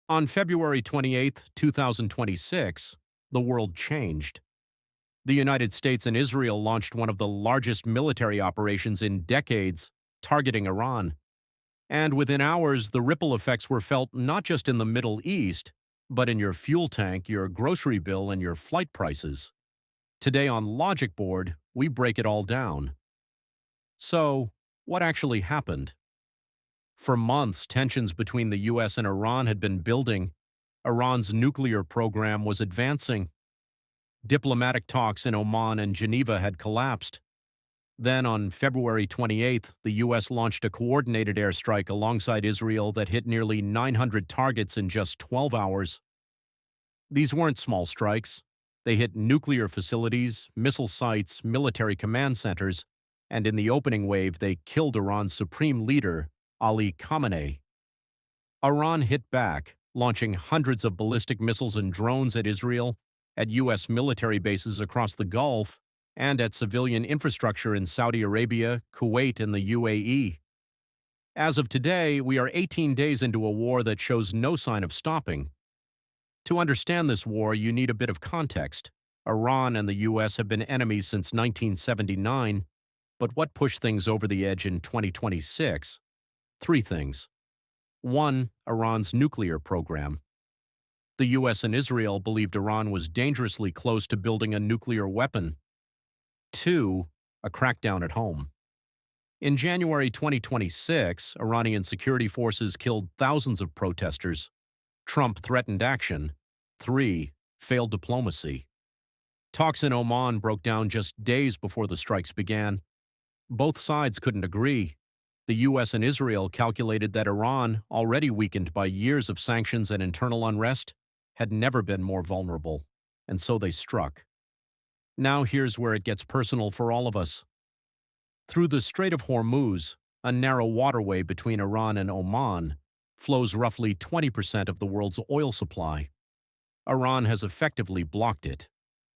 On February 28, 2026, the world changed. The United States and Israel launched one of the largest military operations in decades, targeting Iran. And within hours, the ripple effects were felt not just in the Middle East, but in your fuel tank, your grocery bill, and your flight prices. Today on Logic Board, we break it all down. So, what actually happened? For months, tensions between the US and Iran had been building. Iran's nuclear program was advancing. Diplomatic talks in Oman and Geneva had collapsed. Then, on February 28th, the US launched a coordinated airstrike alongside Israel that hit nearly 900 targets in just 12 hours. These weren't small strikes. They hit nuclear facilities, missile sites, military command centers, and in the opening wave, they killed Iran's supreme leader, Ali Khamenei. Iran hit back, launching hundreds of ballistic missiles and drones at Israel, at U.S. military bases across the Gulf, and at civilian infrastructure in Saudi Arabia, Kuwait, and the UAE. As of today, we are 18 days into a war that shows no sign of stopping. To understand this war, you need a bit of context. Iran and the U.S. have been enemies since 1979, but what pushed things over the edge in 2026? Three things. One, Iran's nuclear program. The U.S. and Israel believed Iran was dangerously close to building a nuclear weapon. Two, a crackdown at home. In January 2026, Iranian security forces killed thousands of protesters. Trump threatened action. Three, failed diplomacy. Talks in Oman broke down just days before the strikes began. Both sides couldn't agree. The U.S. and Israel calculated that Iran, already weakened by years of sanctions and internal unrest, had never been more vulnerable, and so they struck. Now here's where it gets personal for all of us. Through the Strait of Hormuz, a narrow waterway between Iran and Oman, flows roughly 20% of the world's oil supply. Iran has effectively blocked it.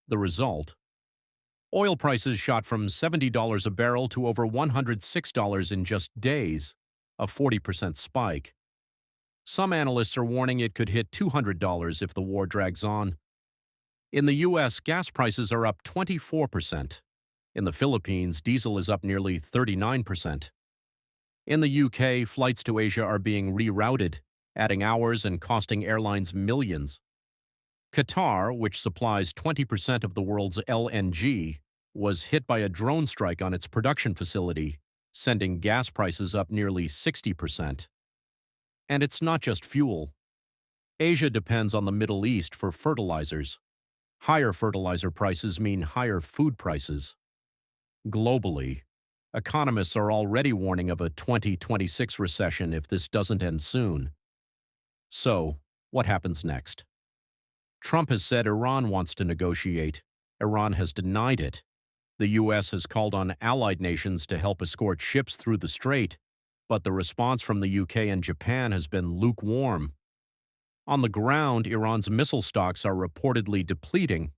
The result? Oil prices shot from $70 a barrel to over $106 in just days, a 40% spike. Some analysts are warning it could hit $200 if the war drags on. In the U.S., gas prices are up 24%. In the Philippines, diesel is up nearly 39%. In the UK, flights to Asia are being rerouted, adding hours and costing airlines millions. Qatar, which supplies 20% of the world's LNG, was hit by a drone strike on its production facility, sending gas prices up nearly 60%. And it's not just fuel. Asia depends on the Middle East for fertilizers. Higher fertilizer prices mean higher food prices. Globally, economists are already warning of a 2026 recession if this doesn't end soon. So, what happens next? Trump has said Iran wants to negotiate. Iran has denied it. The U.S. has called on allied nations to help escort ships through the strait, but the response from the U.K. and Japan has been lukewarm. On the ground, Iran's missile stocks are reportedly depleting,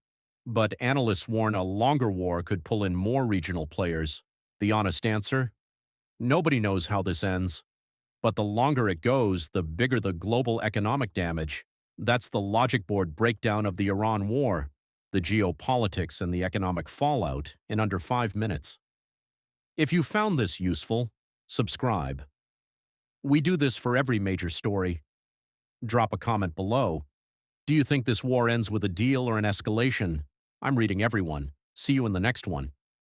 but analysts warn a longer war could pull in more regional players. The honest answer? Nobody knows how this ends. But the longer it goes, the bigger the global economic damage. That's the logic board breakdown of the Iran war, the geopolitics and the economic fallout in under 5 minutes. If you found this useful, subscribe. We do this for every major story. Drop a comment below. Do you think this war ends with a deal or an escalation? I'm reading everyone. See you in the next one.